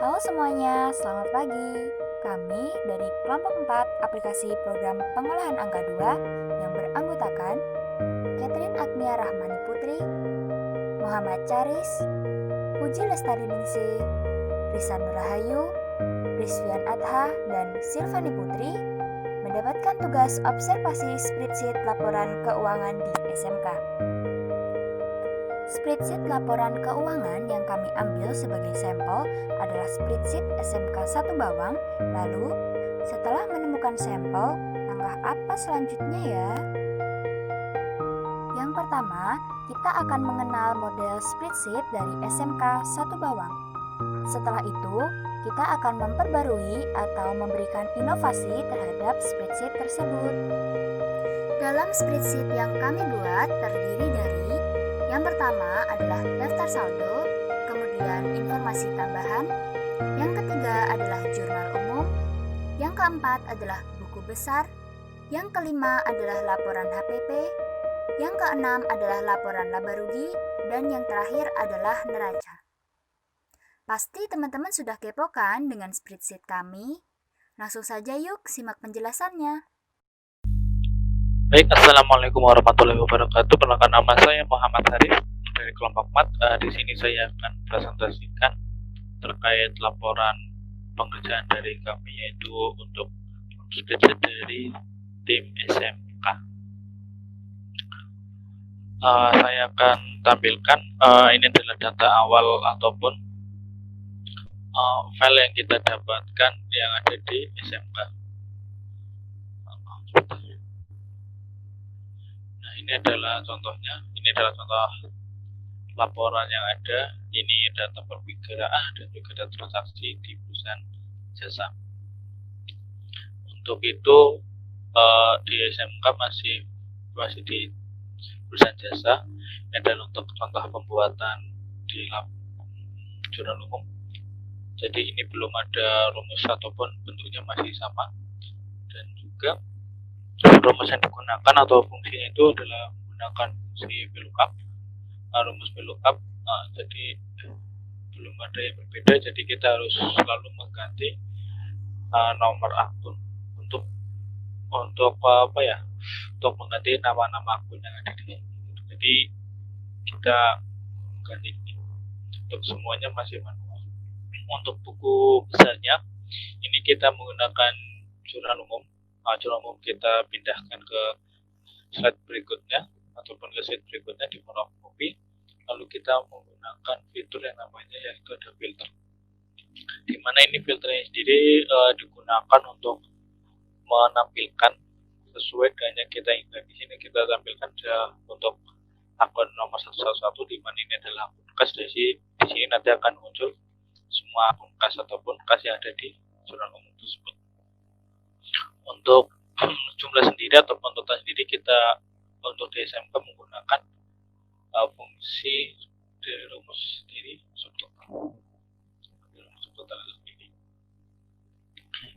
Halo semuanya, selamat pagi. Kami dari kelompok 4 aplikasi program pengolahan angka 2 yang beranggotakan Catherine Agnia Rahmani Putri, Muhammad Charis, Puji Lestari Ningsih, Risa Nurahayu, Rizvian Adha, dan Silvani Putri mendapatkan tugas observasi spreadsheet laporan keuangan di SMK. Spreadsheet laporan keuangan yang kami ambil sebagai sampel adalah spreadsheet SMK 1 Bawang. Lalu, setelah menemukan sampel, langkah apa selanjutnya ya? Yang pertama, kita akan mengenal model spreadsheet dari SMK 1 Bawang. Setelah itu, kita akan memperbarui atau memberikan inovasi terhadap spreadsheet tersebut. Dalam spreadsheet yang kami buat terdiri dari yang pertama adalah daftar saldo, kemudian informasi tambahan, yang ketiga adalah jurnal umum, yang keempat adalah buku besar, yang kelima adalah laporan HPP, yang keenam adalah laporan laba rugi, dan yang terakhir adalah neraca. Pasti teman-teman sudah kepo kan dengan spreadsheet kami? Langsung saja yuk simak penjelasannya. Baik, Assalamualaikum warahmatullahi wabarakatuh. Perkenalkan, nama saya Muhammad Haris dari kelompok 4. Di sini saya akan presentasikan terkait laporan pengerjaan dari kami, yaitu untuk spreadsheet dari tim SMK. Saya akan tampilkan ini adalah data awal ataupun file yang kita dapatkan yang ada di SMK. Ini adalah contohnya, ini adalah contoh laporan yang ada. Ini data perpigiraan dan juga data transaksi di perusahaan jasa. Untuk itu di SMK masih di perusahaan jasa. Ini adalah untuk contoh pembuatan di jurnal umum. Jadi ini belum ada rumus ataupun bentuknya masih sama, dan juga rumus yang digunakan atau fungsinya itu adalah menggunakan fungsi VLOOKUP, rumus VLOOKUP. Jadi belum ada yang berbeda, jadi kita harus selalu mengganti nomor akun untuk mengganti nama-nama akun yang ada di sini. Jadi kita ganti ini. Untuk semuanya masih manual. Untuk buku besarnya ini kita menggunakan jurnal umum. Jurnal umum kita pindahkan ke slide berikutnya ataupun ke slide berikutnya di photocopy. Lalu kita menggunakan fitur yang namanya yaitu ada filter. Di mana ini filternya sendiri digunakan untuk menampilkan sesuai dengan yang kita inginkan. Di sini kita tampilkan untuk akun nomor 111, di mana ini adalah akun kas. Di sini nanti akan muncul semua akun kas ataupun kas yang ada di jurnal umum tersebut. Untuk jumlah sendiri ataupun total sendiri, kita untuk di SMK menggunakan fungsi dari rumus sendiri subtotal sendiri.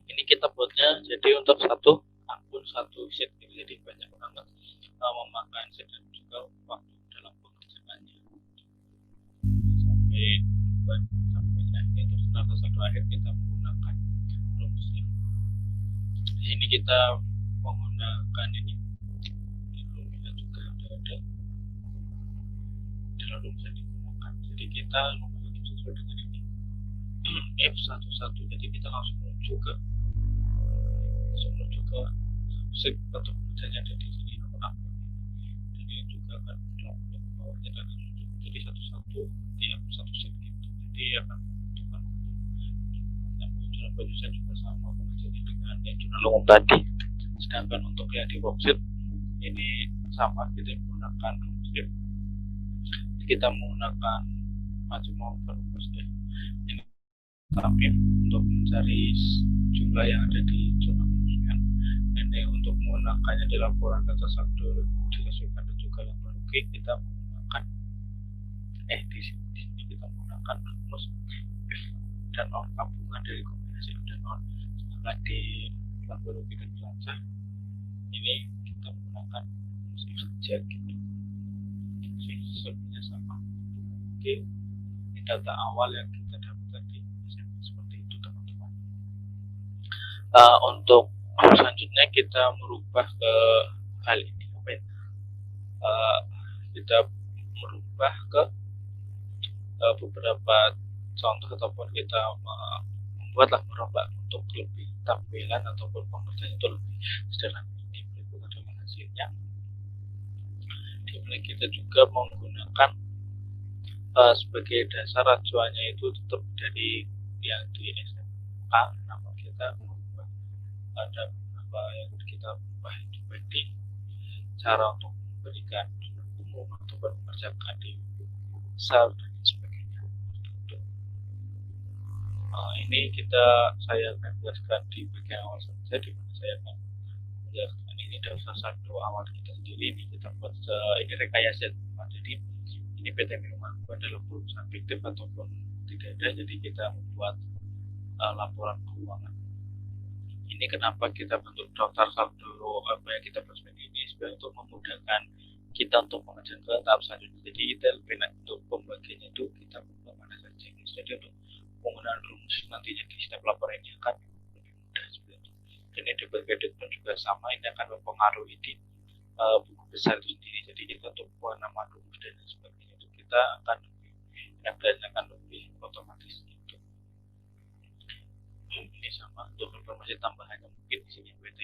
Ini kita buatnya jadi untuk satu akun satu sheet, jadi banyak banget memakan sheet dan juga waktu dalam pengerjaannya sampai banyak. Terus satu akhir kita menggunakan rumus ini. Di sini kita menggunakan ini rumusnya juga ada dalam rumus yang digunakan. Jadi kita menggunakan sesuai dengan ini F11, jadi kita langsung menuju ke sheet atau kerjanya ada di sini nomor akun. Jadi juga akan di bawahnya dan jadi satu-satu di satu sheet gitu. Jadi akan menentukan yang penjualan juga sama fungsinya dengan yang jurnal umum tadi. Sedangkan untuk yang di worksheet ini sama, kita menggunakan rumus div. Kita menggunakan macam rumus div. Ini kami untuk mencari jumlah yang ada di jurnal umum. Ini untuk menggunakannya di laporan data saldo disesuaikan dan juga laba rugi, kita menggunakan di sini kita menggunakan rumus if dan or, gabungan dari kombinasi if dan or. Sedangkan di laba rugi dan neraca ini kita menggunakan rumus if saja gitu. Sebenarnya sama. Oke, ini data awal yang kita dapat tadi seperti Untuk selanjutnya kita merubah ke hal ini apa ya? Kita merubah ke beberapa contoh ataupun kita membuatlah merombak untuk lebih tampilan ataupun pengerjaan itu lebih sederhana. Ini berikut adalah hasilnya. Dimana kita juga menggunakan sebagai dasar acuannya itu tetap dari yang di SMK, namun kita merubah ada beberapa yang kita ubah itu di cara untuk memberikan umum ataupun mengerjakan di besar dan sebagainya. Ini saya akan jelaskan di bagian awal saja, di mana saya akan menjelaskan ini dasar satu awal kita sendiri. Ini kita buat ini rekayasa. Jadi ini PT Minumanku adalah perusahaan fiktif ataupun tidak ada, jadi kita membuat laporan keuangan. Ini kenapa kita bentuk daftar saldo apa yang kita buat seperti ini, sebenarnya untuk memudahkan kita untuk mengerjakan ke tahap selanjutnya. Jadi kita lebih untuk pembagiannya itu kita buat mana saja. Jadi untuk penggunaan rumus nantinya di setiap laporan ini akan lebih mudah sebenarnya. Dan ini debit kredit pun juga sama, ini akan mempengaruhi di buku besar itu sendiri. Jadi kita untuk buat nama rumus dan sebagainya itu kita akan lebih akan lebih otomatis gitu. Ini sama untuk informasi tambahannya mungkin di sini PT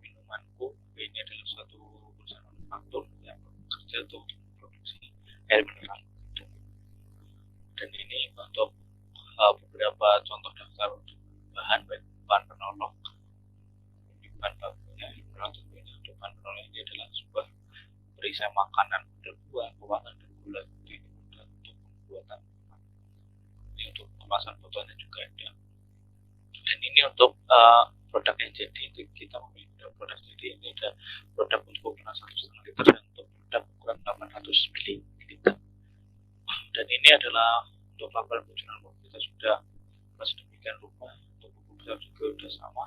Minumanku ini adalah suatu perusahaan manufaktur yang bekerja untuk memproduksi air mineral. Dan ini untuk beberapa contoh daftar untuk bahan penolong. Bahan bakunya mineral tentunya untuk bahan penolong ini adalah sebuah perisai makanan, buah, pewarna dan gula putih untuk pembuatan. Ini untuk kemasan botolnya juga ada. Dan ini untuk produk yang jadi kita memiliki produk jadi ini ada produk untuk ukuran 1,5 liter dan untuk produk ukuran 800 ml. Dan ini adalah untuk laporan fungsional kita sudah sedemikian rupa. Untuk buku besar juga sudah sama,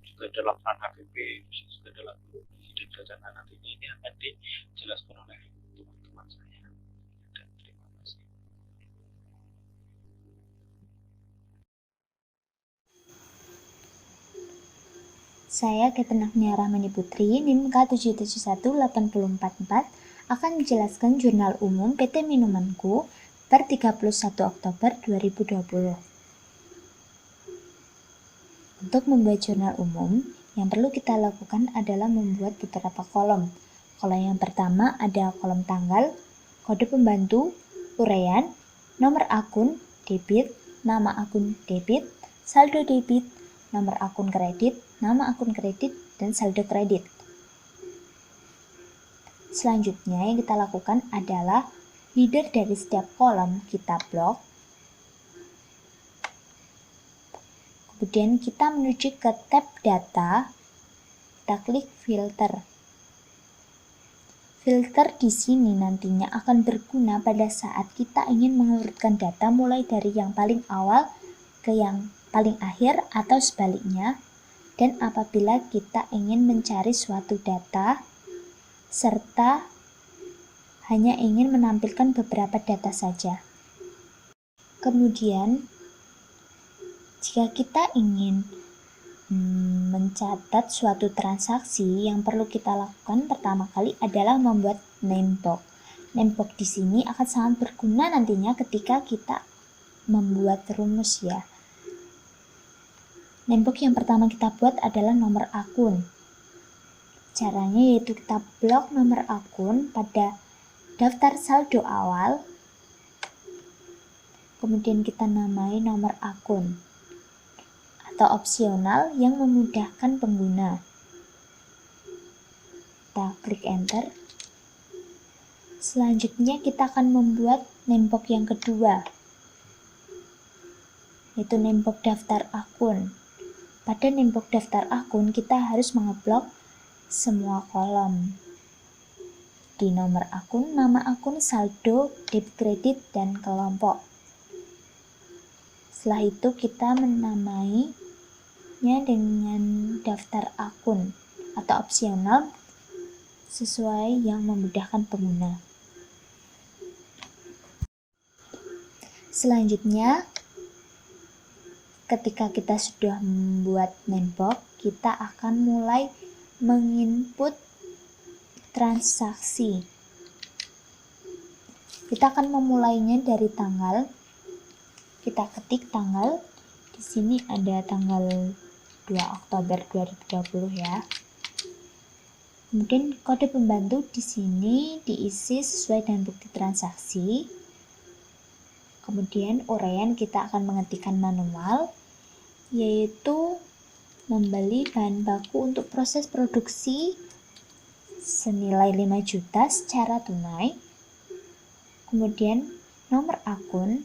juga ada laporan HPP, juga ada laporan dan nantinya ini akan dijelaskan oleh teman-teman saya. Dan terima kasih. Saya Ketan Agnia Rahmani Putri, NIM K771844, akan menjelaskan jurnal umum PT Minumanku per 31 Oktober 2020. Untuk membuat jurnal umum, yang perlu kita lakukan adalah membuat beberapa kolom. Kolom yang pertama ada kolom tanggal, kode pembantu, uraian, nomor akun, debit, nama akun debit, saldo debit, nomor akun kredit, nama akun kredit, dan saldo kredit. Selanjutnya yang kita lakukan adalah header dari setiap kolom kita blok. Kemudian kita menuju ke tab data, kita klik filter. Filter di sini nantinya akan berguna pada saat kita ingin mengurutkan data mulai dari yang paling awal ke yang paling akhir atau sebaliknya, dan apabila kita ingin mencari suatu data serta hanya ingin menampilkan beberapa data saja. Kemudian jika kita ingin mencatat suatu transaksi, yang perlu kita lakukan pertama kali adalah membuat namebox. Namebox di sini akan sangat berguna nantinya ketika kita membuat rumus ya. Namebox yang pertama kita buat adalah nomor akun. Caranya yaitu kita blok nomor akun pada daftar saldo awal, kemudian kita namai nomor akun atau opsional yang memudahkan pengguna. Kita klik enter. Selanjutnya kita akan membuat namebox yang kedua, yaitu namebox daftar akun. Pada namebox daftar akun kita harus mengeblok semua kolom. Di nomor akun, nama akun, saldo, debit kredit, dan kelompok. Setelah itu kita menamainya dengan daftar akun atau opsional sesuai yang memudahkan pengguna. Selanjutnya ketika kita sudah membuat namebox, kita akan mulai menginput transaksi. Kita akan memulainya dari tanggal. Kita ketik tanggal. Di sini ada tanggal 2 Oktober 2020 ya. Kemudian kode pembantu di sini diisi sesuai dengan bukti transaksi. Kemudian uraian kita akan mengetikkan manual, yaitu membeli bahan baku untuk proses produksi senilai 5 juta secara tunai. Kemudian nomor akun.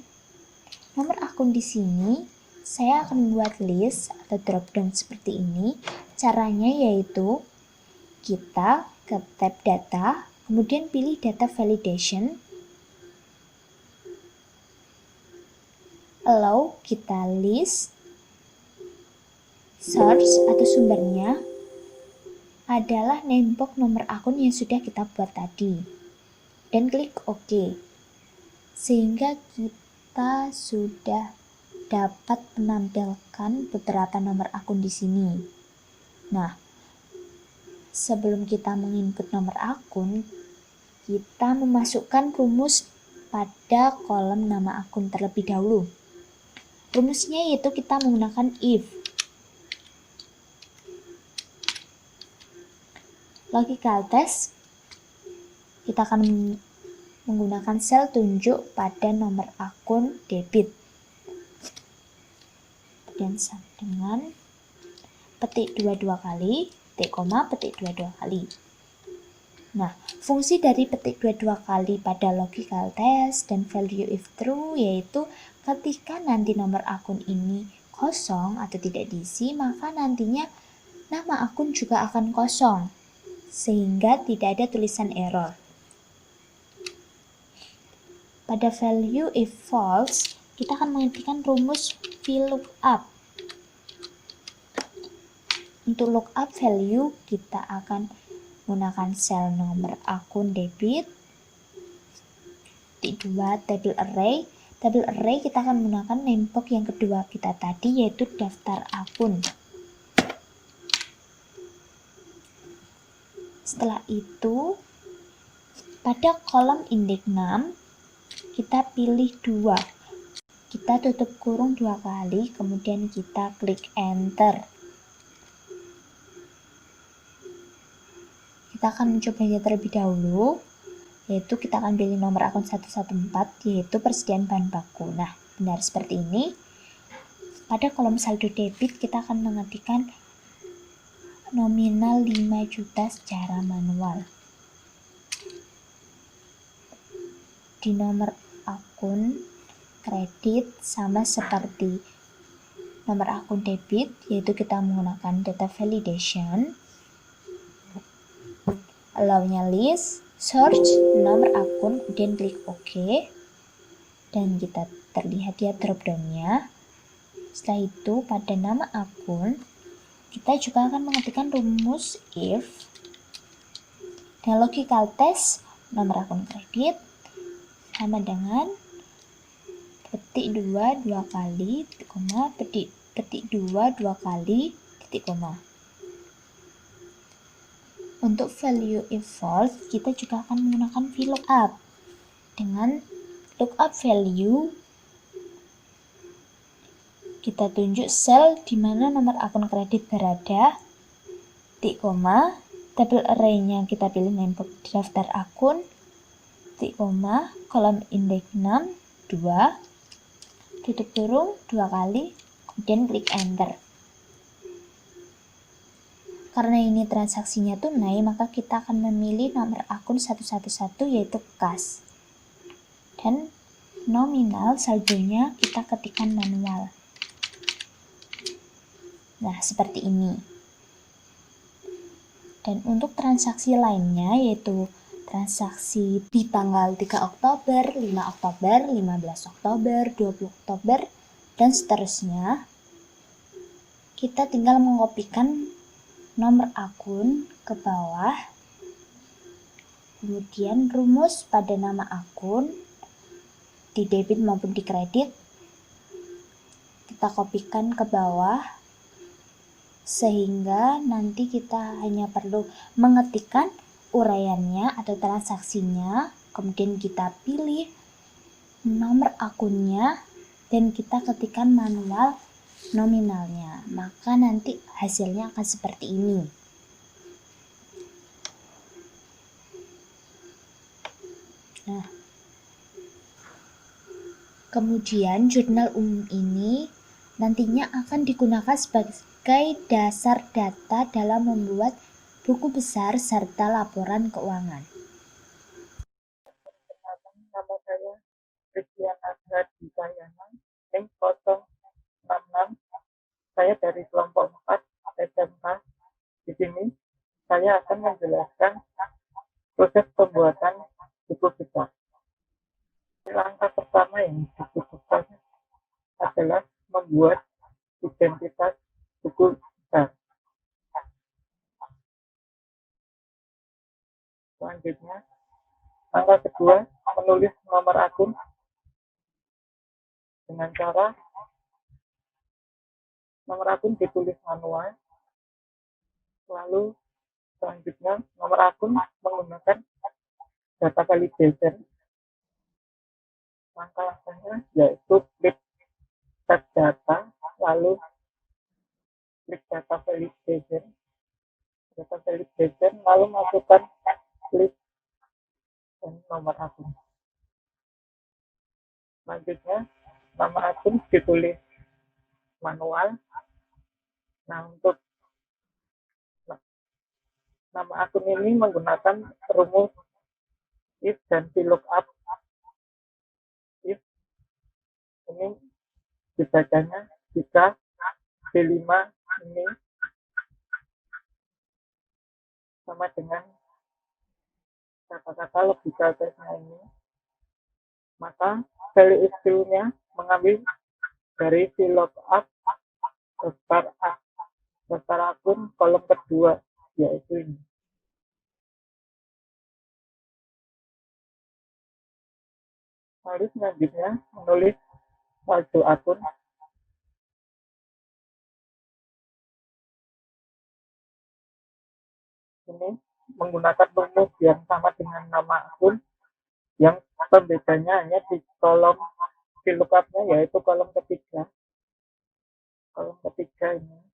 Nomor akun di sini saya akan membuat list atau dropdown seperti ini. Caranya yaitu kita ke tab data, kemudian pilih data validation. Allow kita list. Source atau sumbernya adalah namebox nomor akun yang sudah kita buat tadi. Dan klik OK. Sehingga kita sudah dapat menampilkan beberapa nomor akun di sini. Nah, sebelum kita menginput nomor akun, kita memasukkan rumus pada kolom nama akun terlebih dahulu. Rumusnya yaitu kita menggunakan if. Logical test, kita akan menggunakan sel tunjuk pada nomor akun debit. Dan sama dengan petik 22 kali, titik koma, petik 22 kali. Nah, fungsi dari petik 22 kali pada logical test dan value if true yaitu ketika nanti nomor akun ini kosong atau tidak diisi, maka nantinya nama akun juga akan kosong, sehingga tidak ada tulisan error. Pada value if false, kita akan mengetikkan rumus VLOOKUP. Untuk lookup value, kita akan menggunakan sel nomor akun debit. Titik 2, table array. Table array kita akan menggunakan namebox yang kedua kita tadi, yaitu daftar akun. Setelah itu, pada kolom indeks 6, kita pilih 2. Kita tutup kurung 2 kali, kemudian kita klik enter. Kita akan mencobanya terlebih dahulu, yaitu kita akan pilih nomor akun 114, yaitu persediaan bahan baku. Nah, benar seperti ini. Pada kolom saldo debit, kita akan mengetikkan nominal 5 juta secara manual. Di nomor akun kredit sama seperti nomor akun debit, yaitu kita menggunakan data validation. Allow-nya list, search nomor akun, kemudian klik OK. Dan kita terlihat ya drop-down-nya. Setelah itu pada nama akun, kita juga akan mengetikkan rumus if. Dan logical test nomor akun kredit sama dengan petik 2 kali, titik koma, petik 2 kali, titik koma. Untuk value if false, kita juga akan menggunakan VLOOKUP. Dengan lookup value, kita tunjuk sel di mana nomor akun kredit berada, titik koma, table array-nya kita pilih namebox daftar akun, titik koma, kolom indeks 6, 2, tutup kurung 2 kali, kemudian klik enter. Karena ini transaksinya tunai, maka kita akan memilih nomor akun 111 yaitu kas. Dan nominal saldonya kita ketikkan manual. Nah, seperti ini. Dan untuk transaksi lainnya yaitu transaksi di tanggal 3 Oktober, 5 Oktober, 15 Oktober, 20 Oktober, dan seterusnya, kita tinggal mengopikan nomor akun ke bawah, kemudian rumus pada nama akun, di debit maupun di kredit, kita kita kopikan ke bawah, sehingga nanti kita hanya perlu mengetikkan uraiannya atau transaksinya, kemudian kita pilih nomor akunnya, dan kita ketikkan manual nominalnya. Maka nanti hasilnya akan seperti ini. Nah, kemudian jurnal umum ini nantinya akan digunakan sebagai dasar data dalam membuat buku besar serta laporan keuangan. Nama saya Kristiana Hadisayana, NIM 066. Saya dari kelompok 4 SMK. Di sini saya akan menjelaskan proses pembuatan buku besar. Langkah pertama yang dibutuhkan adalah membuat identitas buku besar. Selanjutnya, langkah kedua, menulis nomor akun dengan cara nomor akun ditulis manual. Lalu selanjutnya, nomor akun menggunakan data validation. Langkah-langkahnya yaitu klik tab data, lalu klik data validation, lalu masukkan list dan nomor akun. Selanjutnya, nama akun ditulis manual. Nah, untuk nama akun ini menggunakan rumus if dan VLOOKUP. If ini dibacanya jika B5 ini sama dengan kata-kata logical test-nya ini, maka value is true-nya mengambil dari VLOOKUP daftar akun kolom kedua, yaitu ini. Lalu selanjutnya menulis saldo akun. Ini menggunakan rumus yang sama dengan nama akun, yang pembedanya hanya di kolom VLOOKUP-nya, yaitu kolom ketiga. Kolom ketiga ini.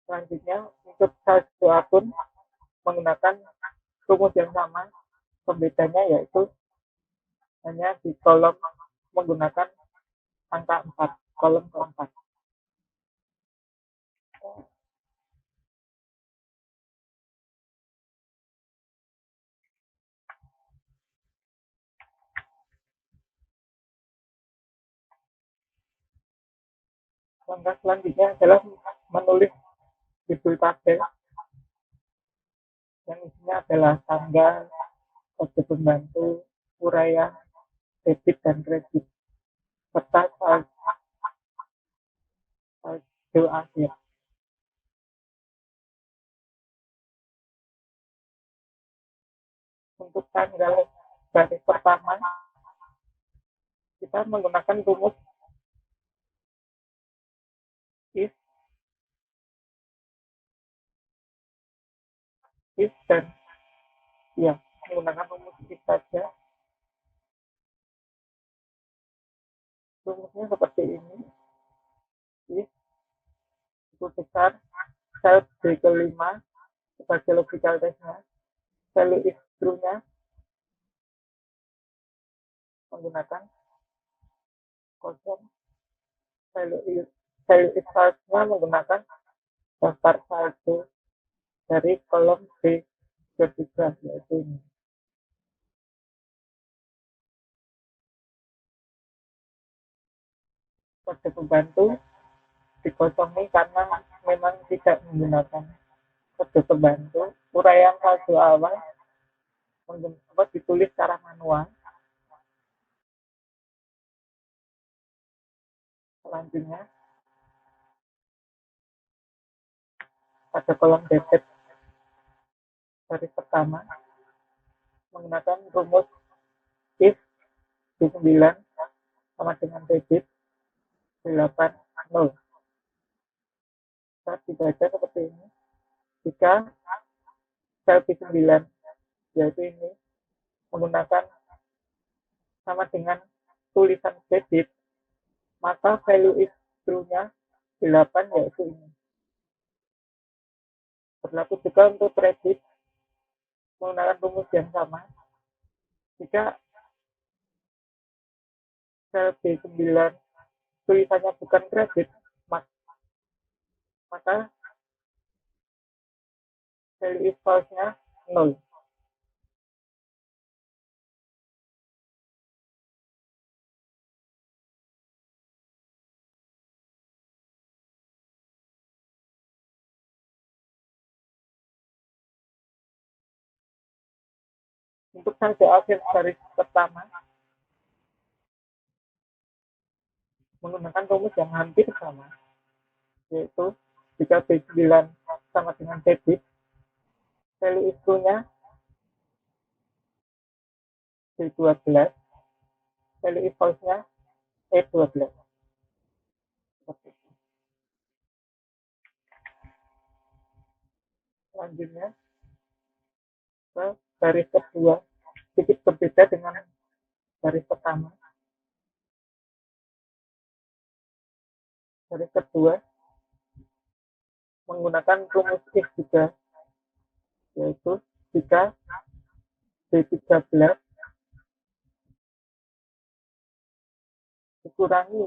Selanjutnya, untuk saldo akun menggunakan rumus yang sama, pembedanya yaitu hanya di kolom menggunakan angka 4, kolom keempat. Langkah selanjutnya adalah menulis judul tabel yang isinya adalah tanggal, kode pembantu, uraian, debit dan kredit, serta saldo akhir. Untuk tanggal baris pertama, kita menggunakan rumus if dan ya, menggunakan rumus if saja. Rumusnya seperti ini. If buku besar, sel B kelima sebagai logical test-nya, value is true-nya menggunakan kosong, value is false-nya menggunakan daftar saldo dari kolom B ketiga, yaitu ini. Kode pembantu dikosongi karena memang tidak menggunakan kode pembantu. Uraian saldo awal ditulis secara manual. Selanjutnya, pada kolom debit baris pertama menggunakan rumus if D9 sama dengan debit 8 0. Bisa dibaca seperti ini. Jika sel B9 yaitu ini menggunakan sama dengan tulisan debit, maka value is true-nya 8 yaitu ini. Berlaku juga untuk kredit menggunakan rumus yang sama. Jika sel B9 tulisannya bukan kredit, maka value is false-nya 0. Untuk saldo akhir baris pertama menggunakan rumus yang hampir sama, yaitu jika B9 sama dengan debit, value is true-nya B12, value is false-nya E12. Selanjutnya ke baris kedua, sedikit berbeda dengan baris pertama. Baris kedua menggunakan rumus if juga, yaitu jika B13 dikurangi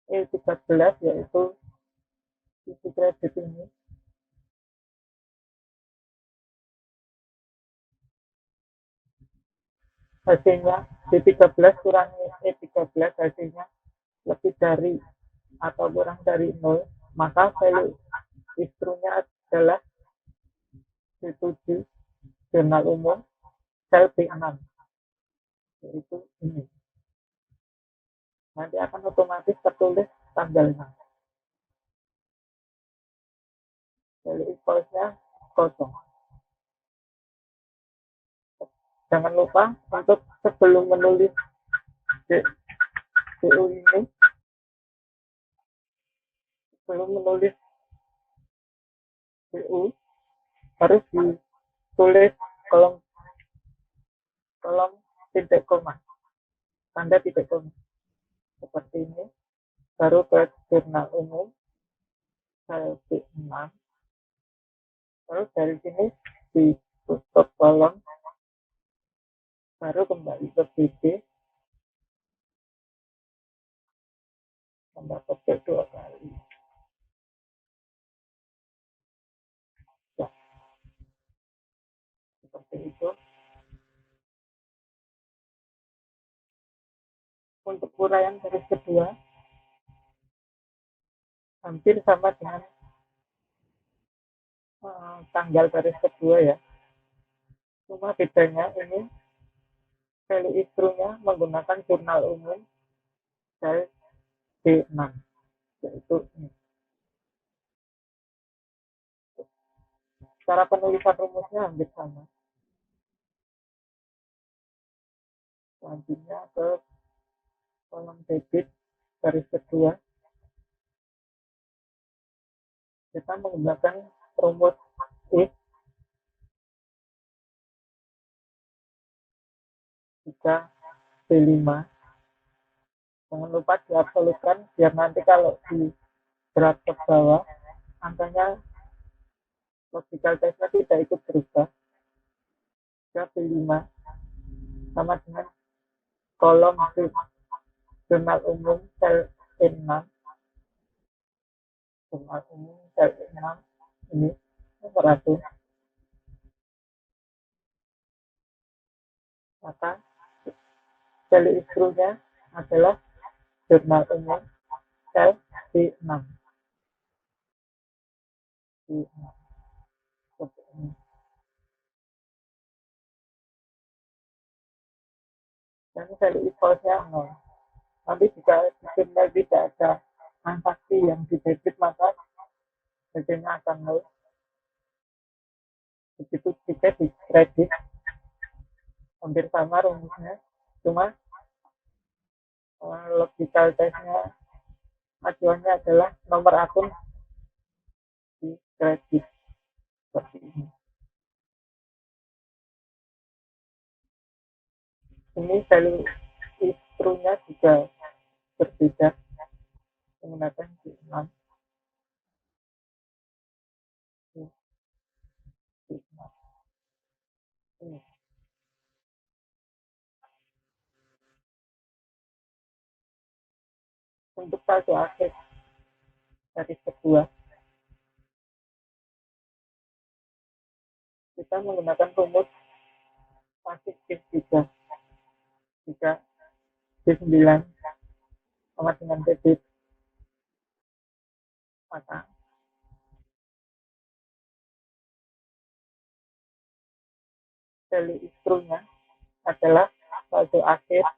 E13 yaitu sisi kredit ini, hasilnya B13 kurangi E13 hasilnya lebih dari atau kurang dari 0, maka value is true-nya adalah B7 jurnal umum sel B6, yaitu ini. Nanti akan otomatis tertulis tanggalnya. Value is false-nya kosong. Jangan lupa untuk sebelum menulis DU ini, sebelum menulis DU harus ditulis kolom titik koma, tanda titik koma seperti ini, baru ke jurnal umum sel B6, terus dari sini ditutup kolom, baru kembali ke BD, tambah petik 2 kali. Ya, seperti itu. Untuk uraian baris kedua hampir sama dengan tanggal baris kedua ya. Cuma bedanya ini value is true-nya menggunakan jurnal umum sel B6, yaitu ini. Cara penulisan rumusnya hampir sama. Selanjutnya ke kolom debit baris kedua, kita menggunakan rumus if jika B5. Jangan lupa diabsolutkan biar nanti kalau di drag ke bawah angkanya logical test-nya tidak ikut berubah. Jika B5 sama dengan kolom jurnal umum sel E6, jurnal umum sel E6 ini nomor 1, maka value is true-nya adalah jurnal umum sel B6. Dan value is false-nya 0. Tapi jika di jurnal tidak ada transaksi yang didebit, maka BC-nya akan nol. Begitu juga di kredit, hampir sama rumusnya, cuma logical testnya acuannya adalah nomor akun di kredit seperti ini. Ini value instrunya juga berbeda menggunakan D6. Ini. Untuk saldo akhir dari kedua, kita menggunakan rumus masih D3. Jika D9 sama dengan debit, maka value instrunya adalah saldo akhir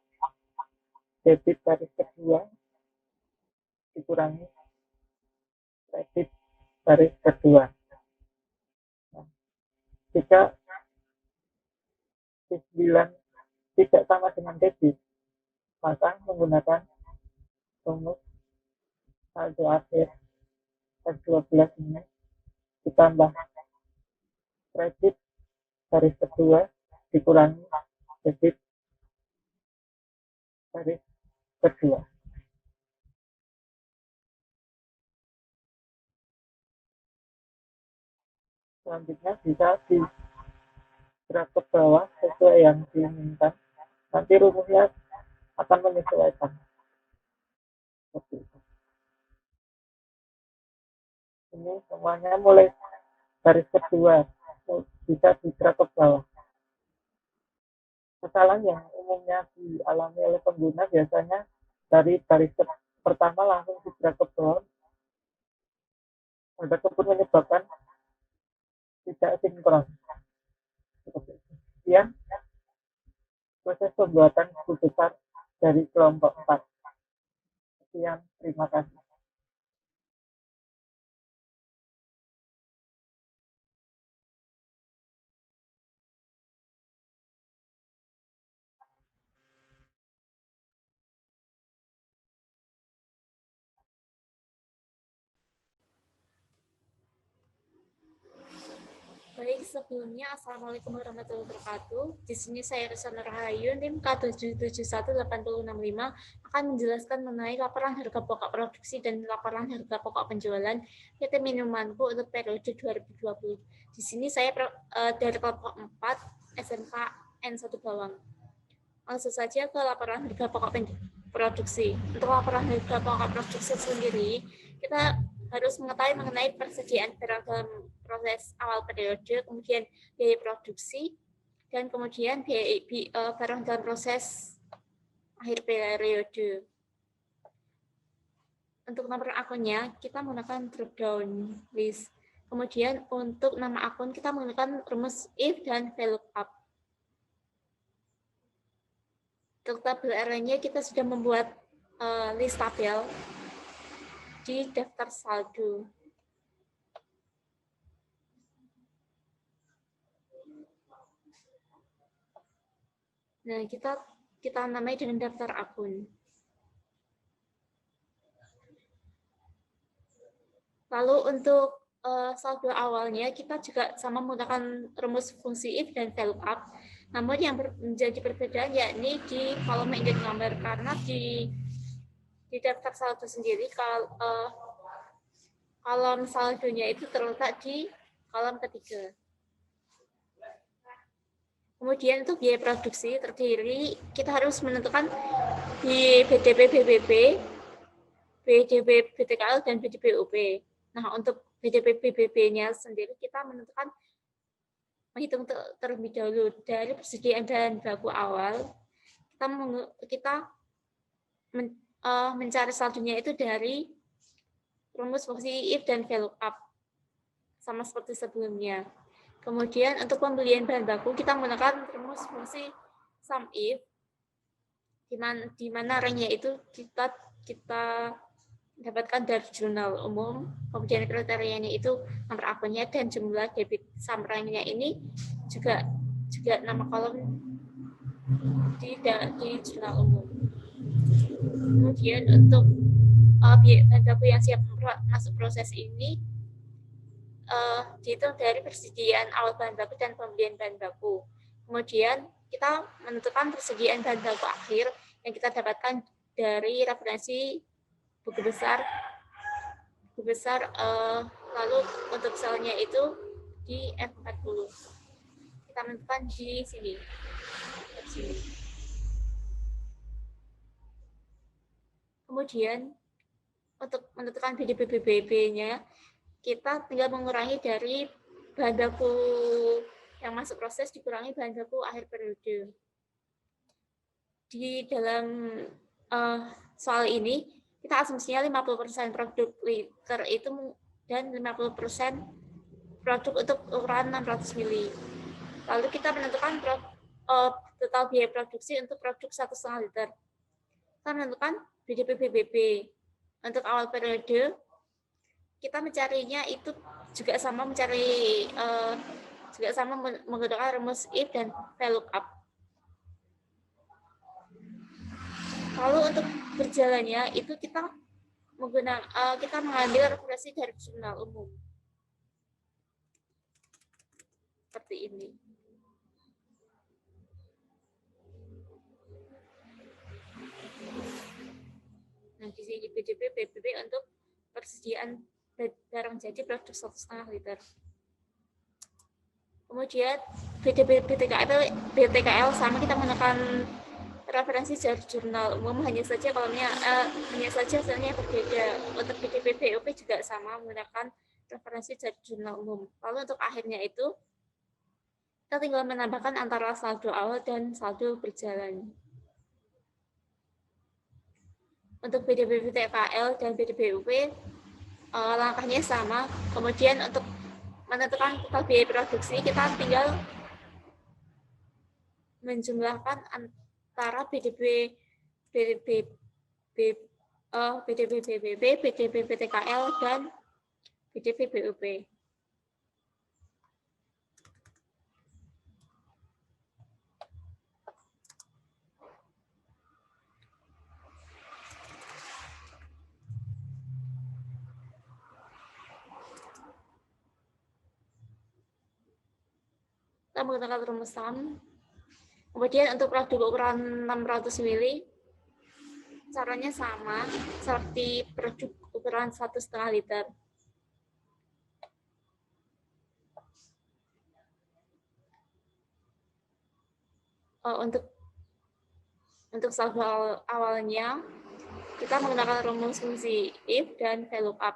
debit dari kedua dikurangi kredit dari kedua. Nah, jika D9 tidak sama dengan debit, maka menggunakan rumus saldo akhir ke-12 ini ditambah kredit garis kedua dikurangi debit garis kedua. Selanjutnya bisa di drag ke bawah sesuai yang diinginkan. Nanti rumusnya akan menyesuaikan. Seperti itu. Ini semuanya mulai garis kedua bisa di drag ke bawah. Kesalahan yang umumnya dialami oleh pengguna biasanya dari garis pertama langsung di drag ke bawah, hal tersebut menyebabkan tidak sinkron. Sekian proses pembuatan buku besar dari kelompok 4. Sekian, terima kasih. Baik, sebelumnya Assalamualaikum warahmatullahi wabarakatuh. Di sini saya Rusana Rahayu, NIM K771865 akan menjelaskan mengenai laporan harga pokok produksi dan laporan harga pokok penjualan PT Minumanku untuk periode 2020. Di sini saya dari kelompok 4 SMK N1 Bawang. Langsung saja ke laporan harga pokok produksi. Untuk laporan harga pokok produksi sendiri, kita harus mengetahui mengenai persediaan barang dalam proses awal periode, kemudian biaya produksi, dan kemudian biaya barang dalam proses akhir periode. Untuk nomor akunnya, kita menggunakan drop down list. Kemudian untuk nama akun, kita menggunakan rumus if dan VLOOKUP. Untuk tabel arraynya, kita sudah membuat list tabel di daftar saldo. Nah, kita namai dengan daftar akun. Lalu untuk saldo awalnya kita juga sama menggunakan rumus fungsi if dan VLOOKUP. Namun yang menjadi perbedaan yakni di kolom index number, karena di daftar saldo sendiri kolom saldonya itu terletak di kolom ketiga. Kemudian untuk biaya produksi terdiri, kita harus menentukan di BDP BBB, BDP BTKL, dan BDP UP. Nah, untuk BDP BBB-nya sendiri kita menghitung terlebih dahulu dari persediaan bahan baku awal. Kita mencari saldonya itu dari rumus fungsi if dan VLOOKUP, sama seperti sebelumnya. Kemudian untuk pembelian bahan baku kita menggunakan rumus fungsi SUMIF, di mana range-nya itu kita dapatkan dari jurnal umum, kemudian kriterianya itu nomor akunnya dan jumlah debit samrangnya ini juga nama kolom di jurnal umum. Kemudian untuk bahan baku yang siap masuk proses ini dihitung dari persediaan awal bahan baku dan pembelian bahan baku. Kemudian kita menentukan persediaan bahan baku akhir yang kita dapatkan dari referensi buku besar, lalu untuk selnya itu di F40. Kita menentukan di sini. Kemudian untuk menentukan BDP-BB-nya, kita tinggal mengurangi dari bahan baku yang masuk proses dikurangi bahan baku akhir periode. Di dalam soal ini, kita asumsinya 50% produk liter itu dan 50% produk untuk ukuran 600 mili. Lalu kita menentukan total biaya produksi untuk produk 1,5 liter. Kita menentukan BDP-BB. Untuk awal periode, kita mencarinya itu juga sama menggunakan rumus if dan VLOOKUP. Lalu untuk berjalannya itu kita mengambil referensi dari jurnal umum. Seperti ini. Nah, di sini BDP-BB untuk persediaan barang jadi produk 1,5 liter. Kemudian BTKL sama kita menggunakan referensi dari jurnal umum, hanya saja hasilnya berbeda. Untuk BDP-BOP juga sama menggunakan referensi dari jurnal umum. Lalu untuk akhirnya itu kita tinggal menambahkan antara saldo awal dan saldo berjalan. Untuk BDP-BTKL dan BDP-BOP langkahnya sama. Kemudian untuk menentukan total biaya produksi, kita tinggal menjumlahkan antara BDP-BBB, BDP-BTKL, dan BDP-BOP. Kita menggunakan rumus SAM. Kemudian untuk produk ukuran 600 mili, caranya sama seperti produk ukuran 1,5 liter. Untuk saldo awalnya, kita menggunakan rumus fungsi if dan VLOOKUP.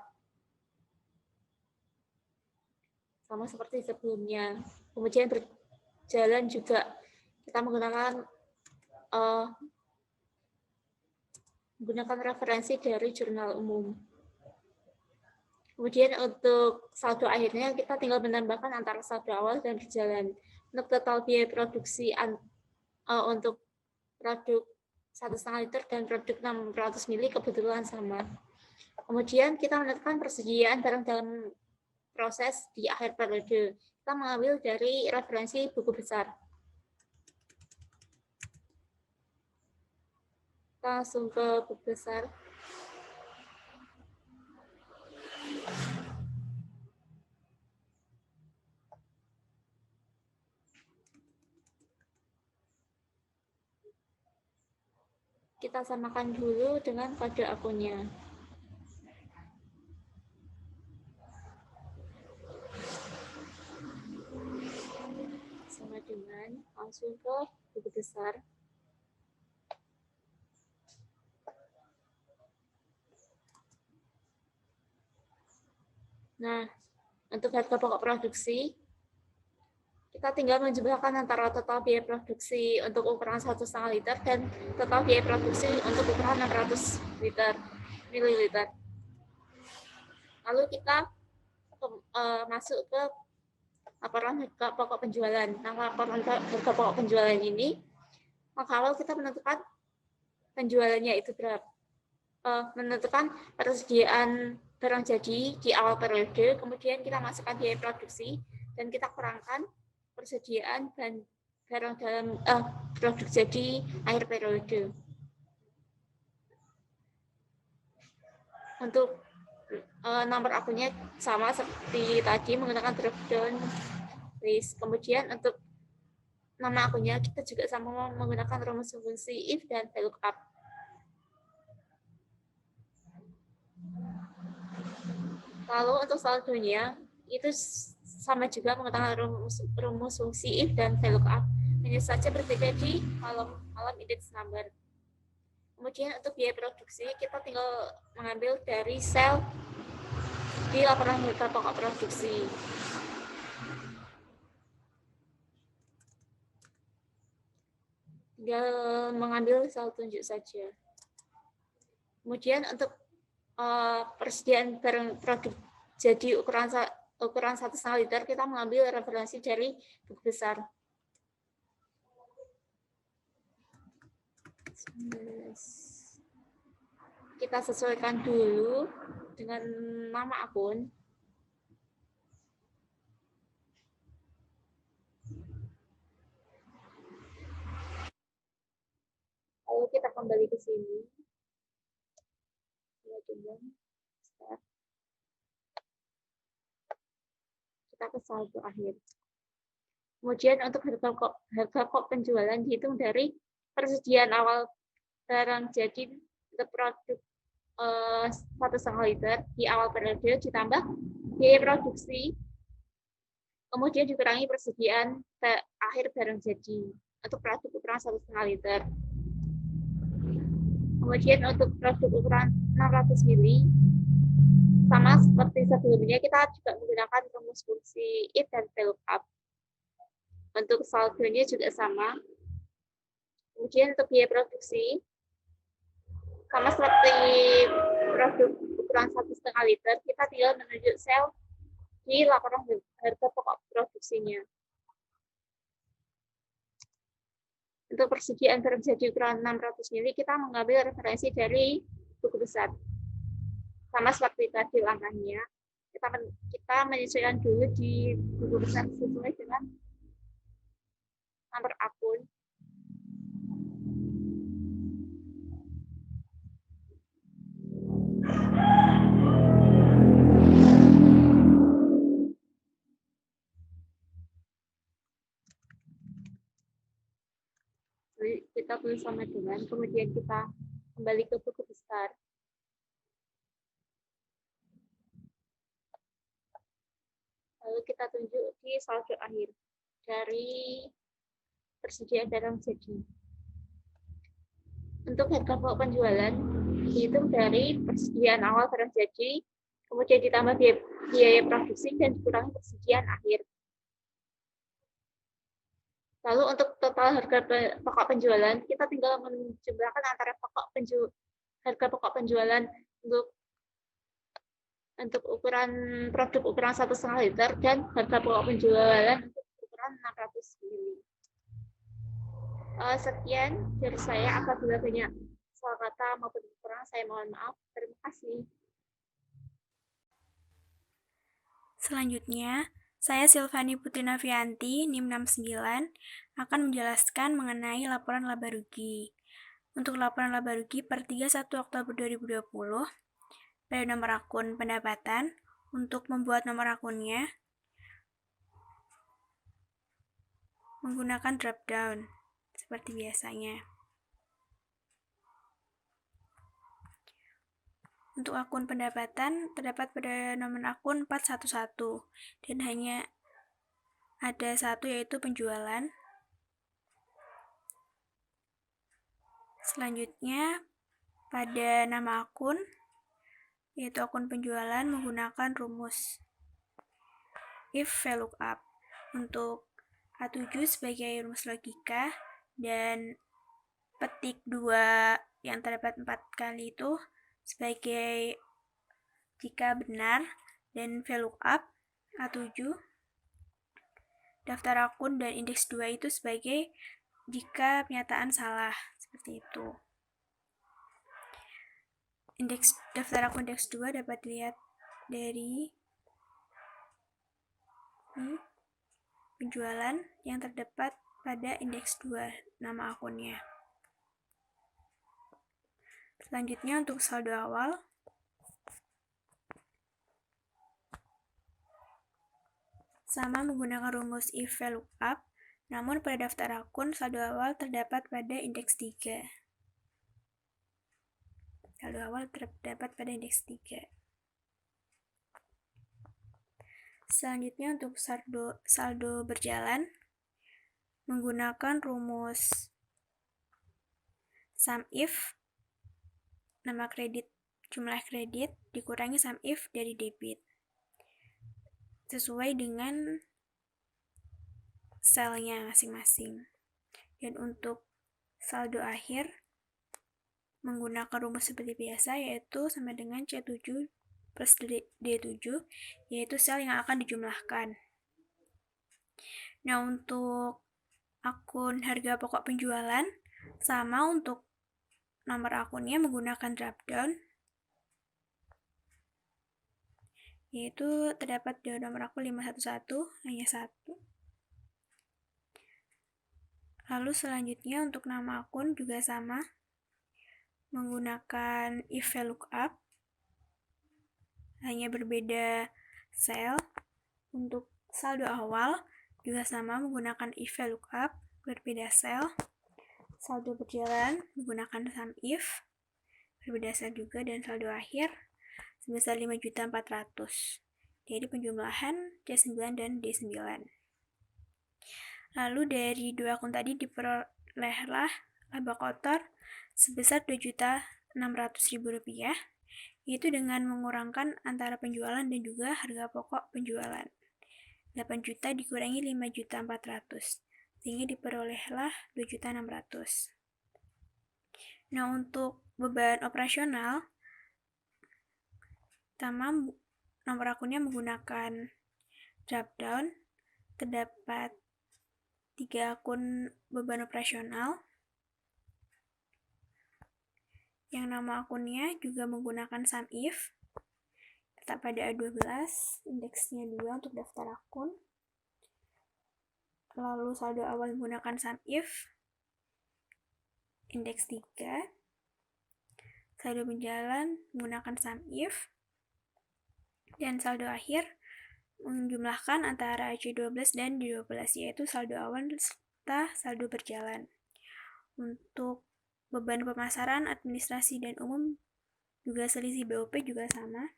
Sama seperti sebelumnya. Kemudian berjalan juga kita menggunakan referensi dari jurnal umum. Kemudian untuk saldo akhirnya kita tinggal menambahkan antara saldo awal dan berjalan. Untuk total biaya produksi untuk produk 1,5 liter dan produk 600 mili kebetulan sama. Kemudian kita menentukan persediaan barang dalam proses di akhir periode. Kita mengambil dari referensi buku besar. Kita langsung ke buku besar. Kita samakan dulu dengan kode akunnya. Sama dengan langsung ke buku besar. Nah, untuk harga pokok produksi, kita tinggal menjumlahkan antara total biaya produksi untuk ukuran 1,5 liter dan total biaya produksi untuk ukuran 600 mililiter. Lalu kita masuk ke laporan harga pokok penjualan. Nah, laporan harga pokok penjualan ini, maka awal kita menentukan penjualannya itu berapa. menentukan persediaan barang jadi di awal periode, kemudian kita masukkan biaya produksi, dan kita kurangkan persediaan barang dalam produk jadi akhir periode. Untuk nomor akunnya sama seperti tadi, menggunakan drop down list. Kemudian untuk nama akunnya kita juga sama menggunakan rumus fungsi if dan VLOOKUP. Lalu untuk saldonya itu sama juga menggunakan rumus fungsi if dan VLOOKUP, hanya saja berbeda di kolom index number. Kemudian untuk biaya produksi kita tinggal mengambil dari sel di laporan harga pokok produksi. Tinggal mengambil sel tunjuk saja. Kemudian untuk persediaan barang produk jadi ukuran 1,5 liter, kita mengambil referensi dari buku besar. Kita sesuaikan dulu dengan nama akun. Lalu kita kembali ke sini. Kita ke saldo akhir. Kemudian untuk harga pokok penjualan dihitung dari persediaan awal barang jadi untuk produk 1,5 liter di awal periode ditambah biaya produksi, kemudian dikurangi persediaan akhir barang jadi untuk produk ukuran 1,5 liter. Kemudian untuk produk ukuran 600 ml, sama seperti sebelumnya, kita juga menggunakan rumus fungsi if dan VLOOKUP. Untuk saldonya juga sama. Kemudian untuk biaya produksi, sama seperti produk ukuran 1,5 liter, kita tinggal menunjuk sel di laporan harga pokok produksinya. Untuk persediaan barang jadi ukuran 600 ml, kita mengambil referensi dari buku besar. Sama seperti tadi langkahnya, kita menyesuaikan dulu di buku besar sesuai dengan nomor akun. Kita tulis sama dengan, kemudian kita kembali ke buku besar. Lalu kita tunjuk di saldo akhir dari persediaan barang jadi. Untuk harga pokok penjualan dihitung dari persediaan awal barang jadi, kemudian ditambah biaya produksi dan dikurangi persediaan akhir. Lalu untuk total harga pokok penjualan, kita tinggal menjumlahkan antara harga pokok penjualan untuk ukuran produk ukuran 1,5 liter dan harga pokok penjualan untuk ukuran 600 ml. Sekian dari saya. Apabila banyak salah kata maupun kekurangan, saya mohon maaf. Terima kasih. Selanjutnya, saya Silvani Putri Navianti, NIM 69, akan menjelaskan mengenai laporan laba rugi. Untuk laporan laba rugi per 31 Oktober 2020, pada nomor akun pendapatan, untuk membuat nomor akunnya, menggunakan drop down, seperti biasanya. Untuk akun pendapatan terdapat pada nomor akun 411 dan hanya ada satu, yaitu penjualan. Selanjutnya pada nama akun, yaitu akun penjualan, menggunakan rumus if VLOOKUP. Untuk A7 sebagai rumus logika dan petik 2 yang terdapat 4 kali itu sebagai jika benar, dan VLOOKUP A7 daftar akun dan indeks 2 itu sebagai jika pernyataan salah, seperti itu. daftar akun indeks 2 dapat dilihat dari penjualan yang terdapat pada indeks 2 nama akunnya. Selanjutnya untuk saldo awal, sama menggunakan rumus if VLOOKUP, namun pada daftar akun saldo awal terdapat pada indeks 3. Saldo awal terdapat pada indeks 3. Selanjutnya untuk saldo berjalan, menggunakan rumus SUMIF, nama kredit jumlah kredit dikurangi SUMIF dari debit, sesuai dengan selnya masing-masing. Dan untuk saldo akhir, menggunakan rumus seperti biasa, yaitu sama dengan C7 plus D7, yaitu sel yang akan dijumlahkan. Nah, untuk akun harga pokok penjualan, sama untuk nomor akunnya menggunakan dropdown, yaitu terdapat di nomor akun 511, hanya 1. Lalu selanjutnya untuk nama akun juga sama, menggunakan if VLOOKUP, hanya berbeda sel. Untuk saldo awal juga sama, menggunakan if VLOOKUP, berbeda sel. Saldo berjalan menggunakan SUMIF, berbeda sel juga. Dan saldo akhir sebesar 5.400.000. Jadi penjumlahan C9 dan D9. Lalu dari dua akun tadi diperolehlah laba kotor sebesar Rp2.600.000, yaitu dengan mengurangkan antara penjualan dan juga harga pokok penjualan. 8 juta dikurangi 5.400.000, sehingga diperolehlah 2.600.000. Nah, untuk beban operasional, pertama nomor akunnya menggunakan dropdown, terdapat 3 akun beban operasional, yang nama akunnya juga menggunakan SUMIF, tetap pada A12, indeksnya 2 untuk daftar akun. Lalu saldo awal menggunakan SUMIF, indeks 3. Saldo berjalan menggunakan SUMIF. Dan saldo akhir menjumlahkan antara C12 dan D12, yaitu saldo awal serta saldo berjalan. Untuk beban pemasaran, administrasi, dan umum juga selisih BOP juga sama.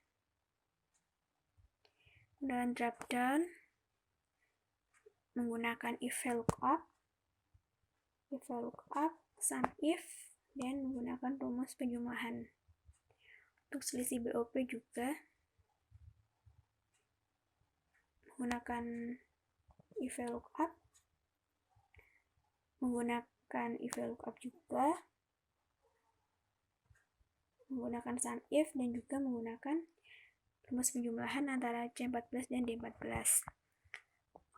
Dan dropdown menggunakan if VLOOKUP, SUMIF, dan menggunakan rumus penjumlahan. Untuk selisih BOP juga menggunakan if VLOOKUP, menggunakan if VLOOKUP juga, menggunakan SUMIF, dan juga menggunakan rumus penjumlahan antara C14 dan D14.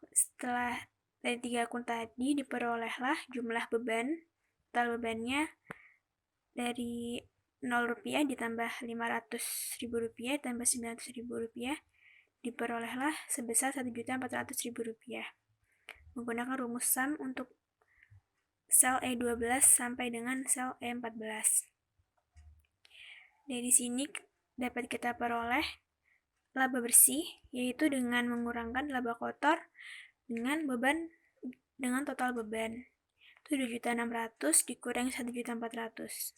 Setelah dari 3 akun tadi diperolehlah jumlah beban. Total bebannya dari Rp0 ditambah Rp500.000 tambah Rp900.000 diperolehlah sebesar Rp1.400.000. Menggunakan rumus SUM untuk sel E12 sampai dengan sel E14. Dari sini dapat kita peroleh laba bersih, yaitu dengan mengurangkan laba kotor dengan total beban. Itu 2.600.000 dikurangi 1.400.000.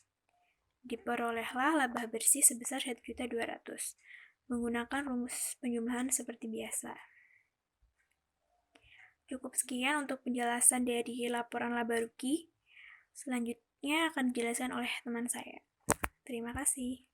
Diperolehlah laba bersih sebesar 1.200.000. Menggunakan rumus penjumlahan seperti biasa. Cukup sekian untuk penjelasan dari laporan laba rugi. Selanjutnya akan dijelaskan oleh teman saya. Terima kasih.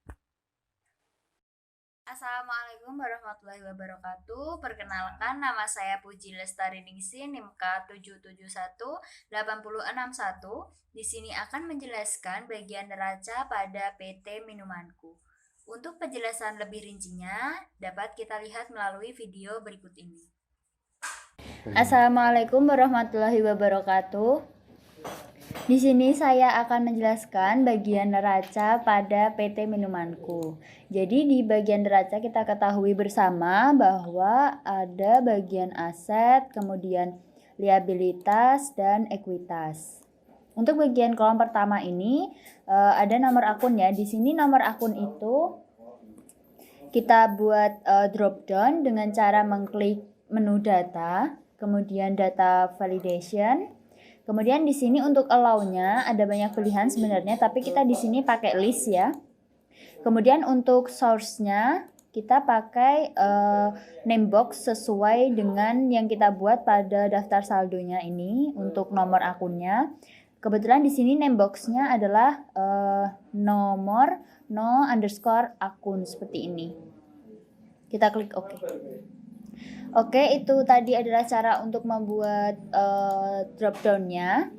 Assalamualaikum warahmatullahi wabarakatuh. Perkenalkan, nama saya Puji Lestari Ningsih, NIM K771-80661. Di sini akan menjelaskan bagian neraca pada PT Minumanku. Untuk penjelasan lebih rincinya, dapat kita lihat melalui video berikut ini. Assalamualaikum warahmatullahi wabarakatuh. Di sini saya akan menjelaskan bagian neraca pada PT Minumanku. Jadi di bagian neraca kita ketahui bersama bahwa ada bagian aset, kemudian liabilitas, dan ekuitas. Untuk bagian kolom pertama ini ada nomor akun ya. Di sini nomor akun itu kita buat drop down dengan cara mengklik menu data, kemudian data validation. Kemudian di sini untuk allow-nya ada banyak pilihan sebenarnya, tapi kita di sini pakai list ya. Kemudian untuk source-nya kita pakai name box sesuai dengan yang kita buat pada daftar saldonya ini untuk nomor akunnya. Kebetulan di sini name box-nya adalah nomor no underscore akun seperti ini. Kita klik OK. Oke, itu tadi adalah cara untuk membuat drop down-nya.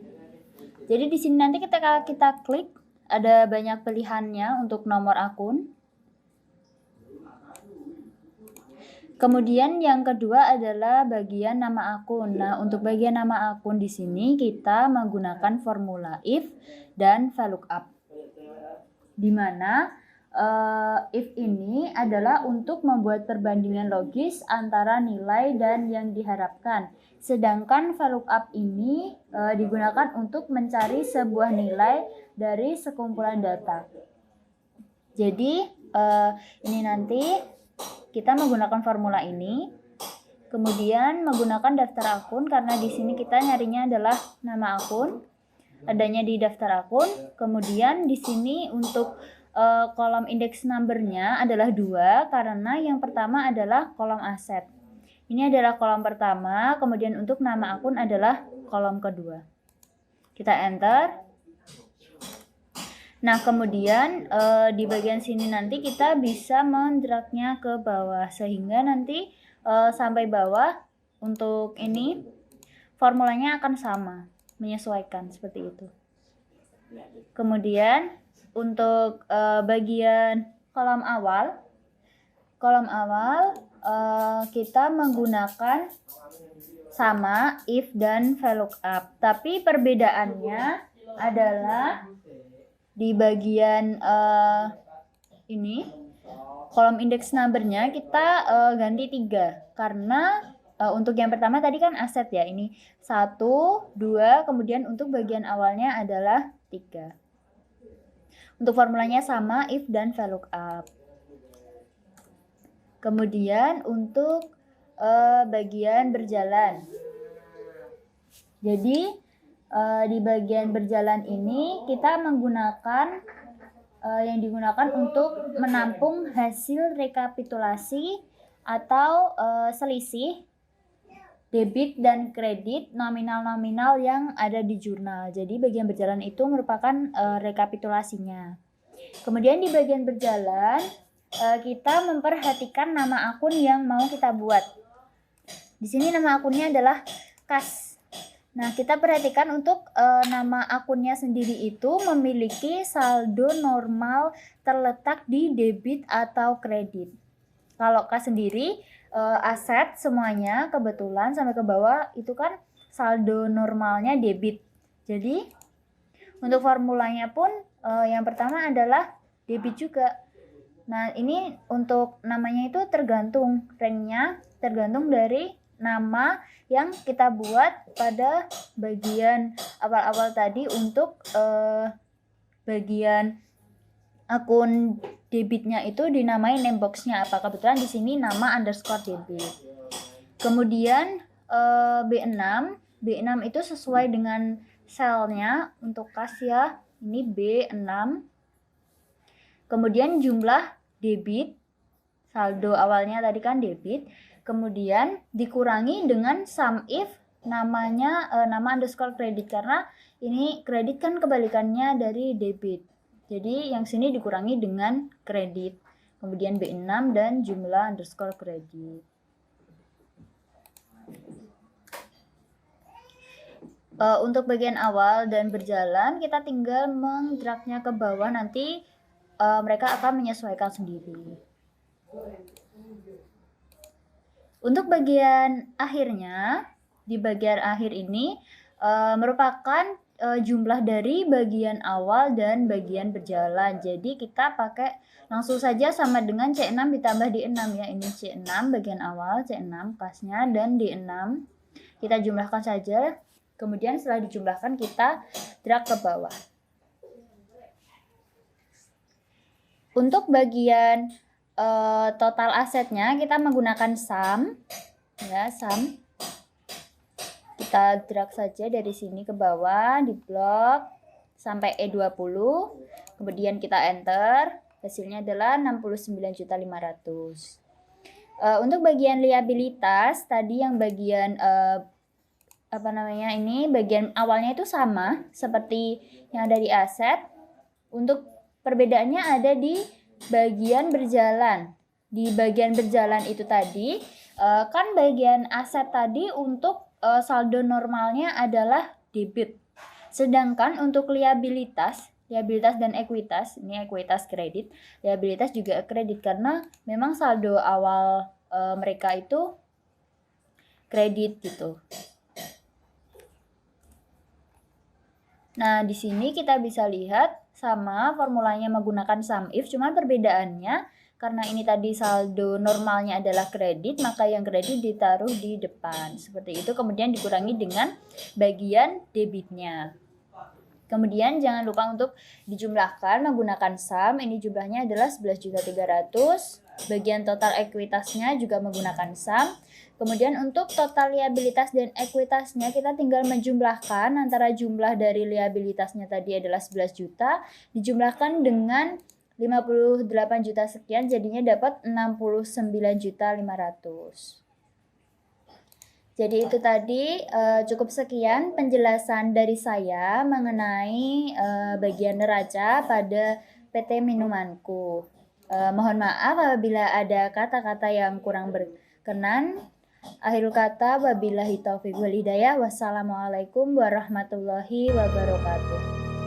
Jadi di sini nanti ketika kita klik ada banyak pilihannya untuk nomor akun. Kemudian yang kedua adalah bagian nama akun. Nah, untuk bagian nama akun di sini kita menggunakan formula if dan VLOOKUP. Di mana if ini adalah untuk membuat perbandingan logis antara nilai dan yang diharapkan. Sedangkan VLOOKUP ini digunakan untuk mencari sebuah nilai dari sekumpulan data. Jadi ini nanti kita menggunakan formula ini, kemudian menggunakan daftar akun karena di sini kita nyarinya adalah nama akun, adanya di daftar akun. Kemudian di sini untuk kolom index number-nya adalah 2 karena yang pertama adalah kolom aset. Ini adalah kolom pertama, kemudian untuk nama akun adalah kolom kedua. Kita enter. Nah, kemudian di bagian sini nanti kita bisa mendragnya ke bawah sehingga nanti sampai bawah untuk ini formulanya akan sama, menyesuaikan seperti itu. Kemudian untuk bagian kolom awal kita menggunakan sama if dan VLOOKUP, tapi perbedaannya adalah di bagian ini kolom index number-nya kita ganti 3 karena untuk yang pertama tadi kan aset ya, ini 1, 2, kemudian untuk bagian awalnya adalah 3. Untuk formulanya sama if dan VLOOKUP. Kemudian untuk bagian berjalan. Jadi di bagian berjalan ini kita menggunakan yang digunakan untuk menampung hasil rekapitulasi atau selisih debit dan kredit nominal-nominal yang ada di jurnal. Jadi bagian berjalan itu merupakan rekapitulasinya. Kemudian di bagian berjalan kita memperhatikan nama akun yang mau kita buat. Di sini nama akunnya adalah kas. Nah, kita perhatikan untuk nama akunnya sendiri itu memiliki saldo normal terletak di debit atau kredit. Kalau kas sendiri aset semuanya kebetulan sampai ke bawah itu kan saldo normalnya debit. Jadi untuk formulanya pun yang pertama adalah debit juga. Nah, ini untuk namanya itu tergantung ranknya, tergantung dari nama yang kita buat pada bagian awal-awal tadi untuk bagian akun debitnya itu dinamai name box-nya apa. Kebetulan di sini nama underscore debit. Kemudian B6 itu sesuai dengan selnya untuk kas ya. Ini B6. Kemudian jumlah debit, saldo awalnya tadi kan debit, kemudian dikurangi dengan sum if namanya nama underscore kredit karena ini kredit kan kebalikannya dari debit. Jadi yang sini dikurangi dengan kredit. Kemudian B6 dan jumlah underscore kredit. Untuk bagian awal dan berjalan kita tinggal menggeraknya ke bawah, nanti mereka akan menyesuaikan sendiri. Untuk bagian akhirnya, di bagian akhir ini merupakan jumlah dari bagian awal dan bagian berjalan. Jadi kita pakai langsung saja sama dengan C6 ditambah D6 ya. Ini C6 bagian awal, C6 kasnya, dan D6. Kita jumlahkan saja. Kemudian setelah dijumlahkan kita drag ke bawah. Untuk bagian total asetnya kita menggunakan sum. Ya, sum. Kita drag saja dari sini ke bawah di blok sampai E20. Kemudian kita enter. Hasilnya adalah 69.500.000. Untuk bagian liabilitas tadi yang bagian ini bagian awalnya itu sama seperti yang ada di aset. Untuk perbedaannya ada di bagian berjalan. Di bagian berjalan itu tadi kan bagian aset tadi untuk saldo normalnya adalah debit. Sedangkan untuk liabilitas dan ekuitas, ini ekuitas kredit, liabilitas juga kredit karena memang saldo awal mereka itu kredit gitu. Nah, di sini kita bisa lihat sama formulanya menggunakan sum if, cuman perbedaannya karena ini tadi saldo normalnya adalah kredit, maka yang kredit ditaruh di depan. Seperti itu, kemudian dikurangi dengan bagian debitnya. Kemudian jangan lupa untuk dijumlahkan menggunakan sum. Ini jumlahnya adalah 11.300.000. Bagian total ekuitasnya juga menggunakan sum. Kemudian untuk total liabilitas dan ekuitasnya kita tinggal menjumlahkan antara jumlah dari liabilitasnya tadi adalah 11 juta dijumlahkan dengan 58 juta sekian, jadinya dapat 69.500.000. Jadi itu tadi cukup sekian penjelasan dari saya mengenai bagian neraca pada PT Minumanku. Mohon maaf apabila ada kata-kata yang kurang berkenan. Akhirul kata, wabillahi taufiq wal hidayah. Wassalamualaikum warahmatullahi wabarakatuh.